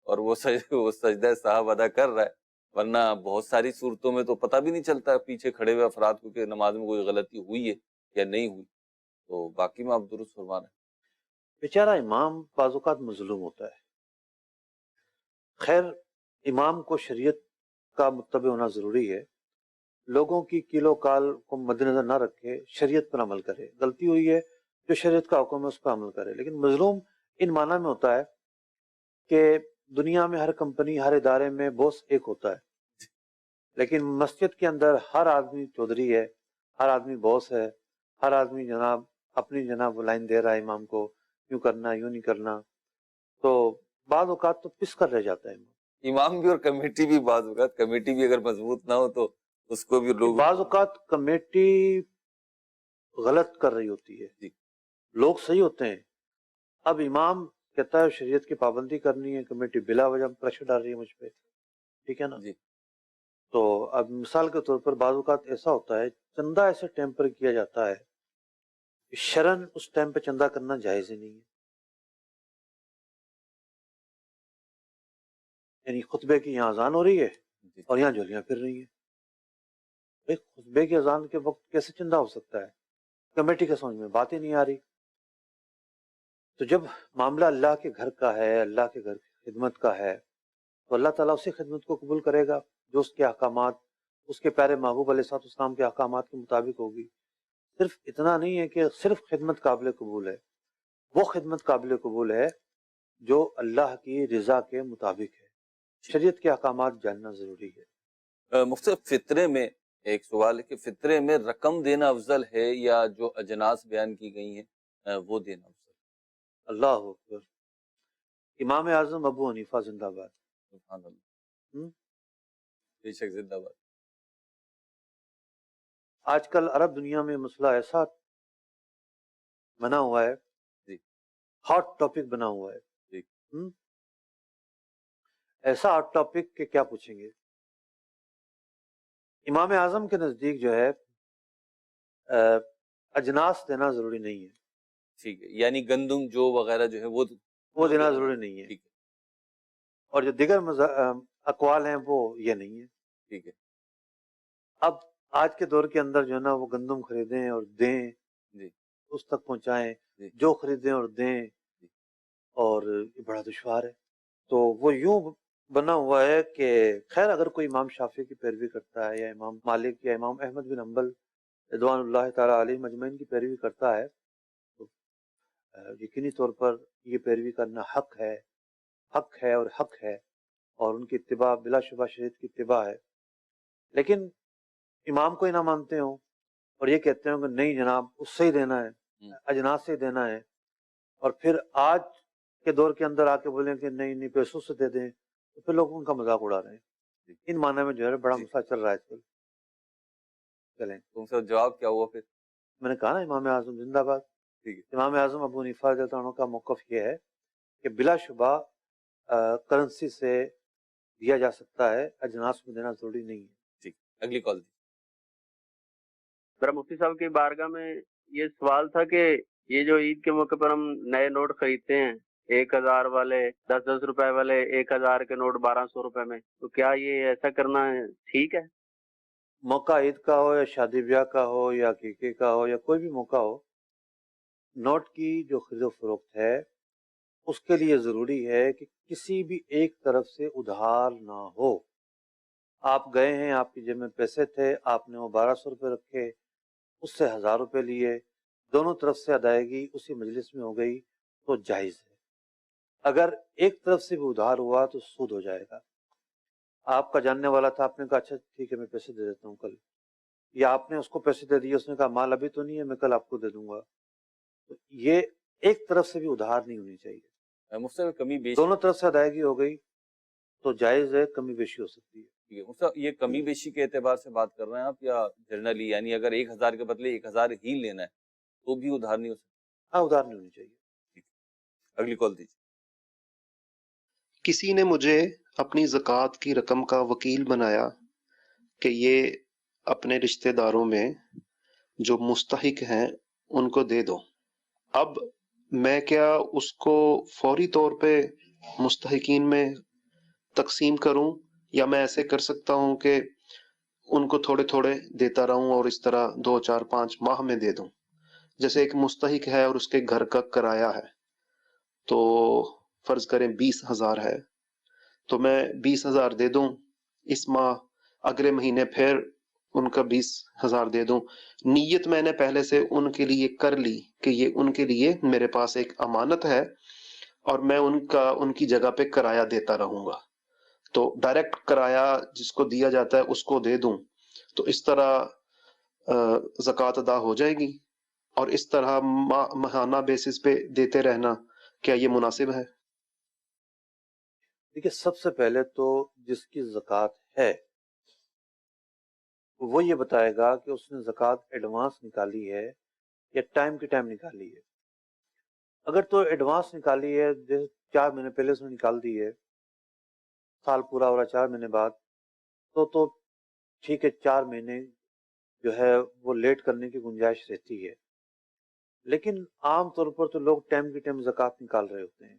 اور وہ سجدہ سہو ادا کر رہا ہے, ورنہ بہت ساری صورتوں میں تو پتہ بھی نہیں چلتا پیچھے کھڑے ہوئے افراد کو کہ نماز میں کوئی غلطی ہوئی ہے یا نہیں ہوئی. تو باقی میں آپ درست فرما رہے ہیں. بیچارہ امام بعض اوقات مظلوم ہوتا ہے. خیر امام کو شریعت کا متبع ہونا ضروری ہے. لوگوں کی کیل و کال کو مد نظر نہ رکھے, شریعت پر عمل کرے. غلطی ہوئی ہے جو شریعت کا حکم ہے اس پر عمل کرے. لیکن مظلوم ان معنی میں ہوتا ہے کہ دنیا میں ہر کمپنی ہر ادارے میں باس ایک ہوتا ہے, لیکن مسجد کے اندر ہر آدمی چودھری ہے, ہر آدمی باس ہے, ہر آدمی جناب اپنی جناب لائن دے رہا ہے امام کو, یوں کرنا یوں نہیں کرنا. تو بعض اوقات تو پس کر رہ جاتا ہے امام بھی اور کمیٹی بھی. بعض اوقات کمیٹی بھی اگر مضبوط نہ ہو تو اس کو بھی لوگ, بعض اوقات کمیٹی غلط کر رہی ہوتی ہے, لوگ صحیح ہوتے ہیں. اب امام کہتا ہے شریعت کی پابندی کرنی ہے, کمیٹی بلا وجہ پریشر ڈال رہی ہے مجھ پہ, ٹھیک ہے نا. تو اب مثال کے طور پر بعض اوقات ایسا ہوتا ہے چندہ ایسے ٹائم پر کیا جاتا ہے شرن اس ٹائم پہ چندہ کرنا جائز ہی نہیں ہے. یعنی خطبے کی یہاں اذان ہو رہی ہے اور یہاں جولیاں پھر رہی ہیں. خطبے کی اذان کے وقت کیسے چندہ ہو سکتا ہے؟ کمیٹی کے سمجھ میں بات ہی نہیں آ رہی. تو جب معاملہ اللہ کے گھر کا ہے, اللہ کے گھر کی خدمت کا ہے, تو اللہ تعالیٰ اسی خدمت کو قبول کرے گا جو اس کے احکامات, اس کے پیارے محبوب علیہ السلام کے احکامات کے مطابق ہوگی. صرف اتنا نہیں ہے کہ صرف خدمت قابل قبول ہے, وہ خدمت قابل قبول ہے جو اللہ کی رضا کے مطابق ہے. شریعت کے احکامات جاننا ضروری ہے. مفتی فطرے میں ایک سوال ہے کہ فطرے میں رقم دینا افضل ہے یا جو اجناس بیان کی گئی ہیں وہ دینا افضل؟ اللہ اکبر. امام اعظم ابو حنیفہ زندہ باد. سبحان اللہ, بے شک زندہ باد. آج کل عرب دنیا میں مسئلہ ایسا بنا ہوا ہے, ہاٹ ٹاپک بنا ہوا ہے, ایسا ہاٹ ٹاپک کہ کیا پوچھیں گے. امام اعظم کے نزدیک جو ہے اجناس دینا ضروری نہیں ہے. ٹھیک ہے, یعنی گندم جو وغیرہ جو ہے وہ دینا ضروری نہیں ہے. اور جو دیگر اقوال ہیں وہ یہ نہیں ہے. ٹھیک ہے. اب آج کے دور کے اندر جو ہے نا وہ گندم خریدیں اور دیں, اس تک پہنچائیں, جو خریدیں اور دیں, اور یہ بڑا دشوار ہے. تو وہ یوں بنا ہوا ہے کہ خیر اگر کوئی امام شافعی کی پیروی کرتا ہے یا امام مالک یا امام احمد بن حنبل رضوان اللہ تعالیٰ علیہ مجمعین کی پیروی کرتا ہے تو یقینی طور پر یہ پیروی کرنا حق ہے اور حق ہے, اور ان کی اتباع بلا شبہ شریعت کی اتباع ہے. لیکن امام کو ہی نہ مانتے ہوں اور یہ کہتے ہوں کہ نہیں جناب اس سے ہی دینا ہے, اجناس سے ہی دینا ہے, اور پھر آج کے دور کے اندر آ کے بولیں کہ نہیں پیسوں سے دے دیں, تو پھر لوگ ان کا مذاق اڑا رہے ہیں. ان معنی میں جو ہے بڑا مسئلہ چل رہا ہے آج کل. چلیں تم سے جواب کیا ہوا پھر؟ میں نے کہا نا امام اعظم زندہ باد. امام اعظم ابو حنیفہ رضی اللہ عنہ کا موقف یہ ہے کہ بلا شبہ کرنسی سے دیا جا سکتا ہے, اجناس میں دینا ضروری نہیں ہے. ٹھیک, اگلی کال. میرا مفتی صاحب کی بارگاہ میں یہ سوال تھا کہ یہ جو عید کے موقع پر ہم نئے نوٹ خریدتے ہیں 1000 والے 10 روپے والے 1000 کے نوٹ 1200 روپے میں، تو کیا یہ ایسا کرنا ٹھیک ہے؟ موقع عید کا ہو یا شادی بیاہ کا ہو یا عقیقے کا ہو یا کوئی بھی موقع ہو، نوٹ کی جو خرید و فروخت ہے اس کے لیے ضروری ہے کہ کسی بھی ایک طرف سے ادھار نہ ہو۔ آپ گئے ہیں، آپ کی جیب میں پیسے تھے، آپ نے وہ 1200 روپے رکھے، اس سے 1000 روپے لیے، دونوں طرف سے ادائیگی اسی مجلس میں ہو گئی تو جائز ہے۔ اگر ایک طرف سے بھی ادھار ہوا تو سود ہو جائے گا۔ آپ کا جاننے والا تھا، آپ نے کہا اچھا ٹھیک ہے میں پیسے دے دیتا ہوں کل، یا آپ نے اس کو پیسے دے دیے، اس نے کہا مال ابھی تو نہیں ہے میں کل آپ کو دے دوں گا، تو یہ ایک طرف سے بھی ادھار نہیں ہونی چاہیے۔ مفتی کمی بیشی دونوں طرف سے ادائیگی ہو گئی تو جائز ہے، کمی بیشی ہو سکتی ہے۔ یہ کمی بیشی کے اعتبار سے بات کر رہے ہیں آپ یا جنرلی، یعنی اگر 1000 کے بدلے 1000 ہی لینا ہے تو بھی ادھار نہیں ہو سکتا؟ ہاں ادھار نہیں ہونی چاہیے۔ اگلی کال دیجیے۔ کسی نے مجھے اپنی زکوٰۃ کی رقم کا وکیل بنایا کہ یہ اپنے رشتہ داروں میں جو مستحق ہیں ان کو دے دو۔ اب میں کیا اس کو فوری طور پہ مستحقین میں تقسیم کروں، یا میں ایسے کر سکتا ہوں کہ ان کو تھوڑے تھوڑے دیتا رہوں اور اس طرح 2 4 5 ماہ میں دے دوں؟ جیسے ایک مستحق ہے اور اس کے گھر کا کرایہ ہے، تو فرض کریں 20,000 ہے، تو میں 20,000 دے دوں اس ماہ، اگلے مہینے پھر ان کا 20,000 دے دوں۔ نیت میں نے پہلے سے ان کے لیے کر لی کہ یہ ان کے لیے میرے پاس ایک امانت ہے اور میں ان کی جگہ پہ کرایہ دیتا رہوں گا، تو ڈائریکٹ کرایہ جس کو دیا جاتا ہے اس کو دے دوں، تو اس طرح زکوٰۃ ادا ہو جائے گی، اور اس طرح ماہانہ بیسس پہ دیتے رہنا کیا یہ مناسب ہے؟ دیکھیے، سب سے پہلے تو جس کی زکوٰۃ ہے وہ یہ بتائے گا کہ اس نے زکوٰۃ ایڈوانس نکالی ہے یا ٹائم کے ٹائم نکالی ہے۔ اگر تو ایڈوانس نکالی ہے، جیسے 4 مہینے پہلے اس نے نکال دی ہے، سال پورا ہو رہا 4 مہینے بعد، تو ٹھیک ہے، 4 مہینے جو ہے وہ لیٹ کرنے کی گنجائش رہتی ہے۔ لیکن عام طور پر تو لوگ ٹائم کی ٹائم زکوٰۃ نکال رہے ہوتے ہیں،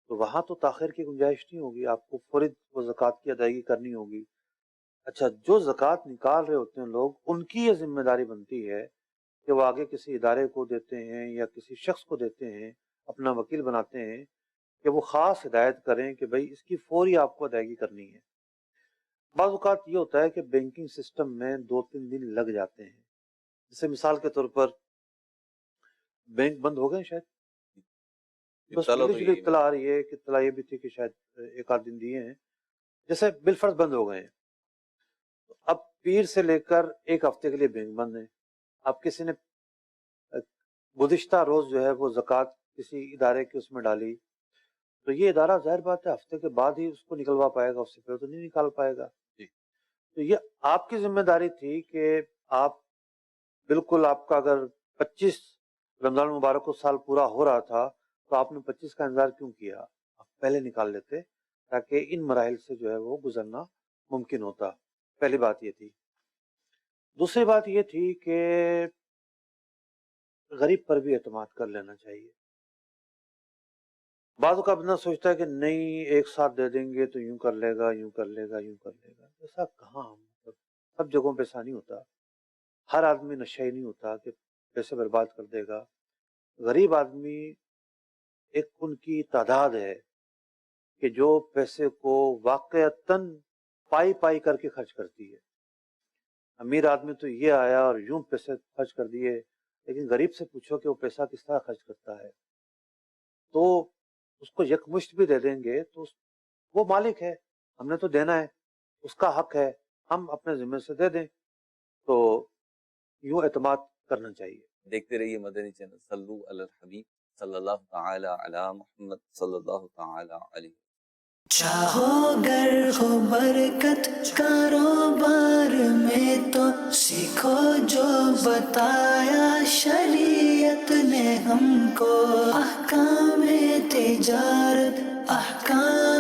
تو وہاں تو تاخیر کی گنجائش نہیں ہوگی، آپ کو فوری وہ زکوٰۃ کی ادائیگی کرنی ہوگی۔ اچھا، جو زکوٰۃ نکال رہے ہوتے ہیں لوگ، ان کی یہ ذمہ داری بنتی ہے کہ وہ آگے کسی ادارے کو دیتے ہیں یا کسی شخص کو دیتے ہیں، اپنا وکیل بناتے ہیں کہ وہ خاص ہدایت کریں کہ بھائی اس کی فوری آپ کو ادائیگی کرنی ہے۔ بعض اوقات یہ ہوتا ہے کہ بینکنگ سسٹم میں 2-3 دن لگ جاتے ہیں، جیسے مثال کے طور پر بینک بند ہو گئے شاید، بس مجھے اطلاع آ رہی ہے کہ اطلاع یہ بھی تھی کہ شاید 1-8 دن دیے ہیں، جیسے بالفرض بند ہو گئے ہیں، اب پیر سے لے کر 1 ہفتے کے لیے بینک بند ہے۔ اب کسی نے گزشتہ روز جو ہے وہ زکوٰۃ کسی ادارے کے اس میں ڈالی، تو یہ ادارہ ظاہر بات ہے ہفتے کے بعد ہی اس کو نکلوا پائے گا، اس سے پہلے تو نہیں نکال پائے گا۔ تو یہ آپ کی ذمہ داری تھی کہ آپ بالکل، آپ کا اگر 25 رمضان المبارک کو سال پورا ہو رہا تھا تو آپ نے 25 کا انتظار کیوں کیا؟ آپ پہلے نکال لیتے تاکہ ان مراحل سے جو ہے وہ گزرنا ممکن ہوتا۔ پہلی بات یہ تھی۔ دوسری بات یہ تھی کہ غریب پر بھی اعتماد کر لینا چاہیے۔ بعض اوقات بندہ سوچتا ہے کہ نہیں ایک ساتھ دے دیں گے تو یوں کر لے گا، یوں کر لے گا، یوں کر لے گا، ایسا کہاں، سب جگہوں پہ ایسا نہیں ہوتا۔ ہر آدمی نشئی نہیں ہوتا کہ پیسے برباد کر دے گا۔ غریب آدمی ایک ان کی تعداد ہے کہ جو پیسے کو واقعتاً پائی پائی کر کے خرچ کرتی ہے۔ امیر آدمی تو یہ آیا اور یوں پیسے خرچ کر دیے، لیکن غریب سے پوچھو کہ وہ پیسہ کس طرح خرچ کرتا ہے، تو اس کو یکمشت بھی دے دیں گے تو وہ مالک ہے، ہم نے تو دینا ہے، اس کا حق ہے، ہم اپنے ذمہ سے دے دیں، تو یوں اعتماد کرنا چاہیے۔ دیکھتے رہیے مدنی چینل۔ صلو علی الحبیب صلی اللہ تعالی علی محمد صلی اللہ تعالی علیہ۔ چاہو گر ہو برکت کاروبار میں تو سیکھو جو بتایا شریعت نے ہم کو، احکام تجارت، احکام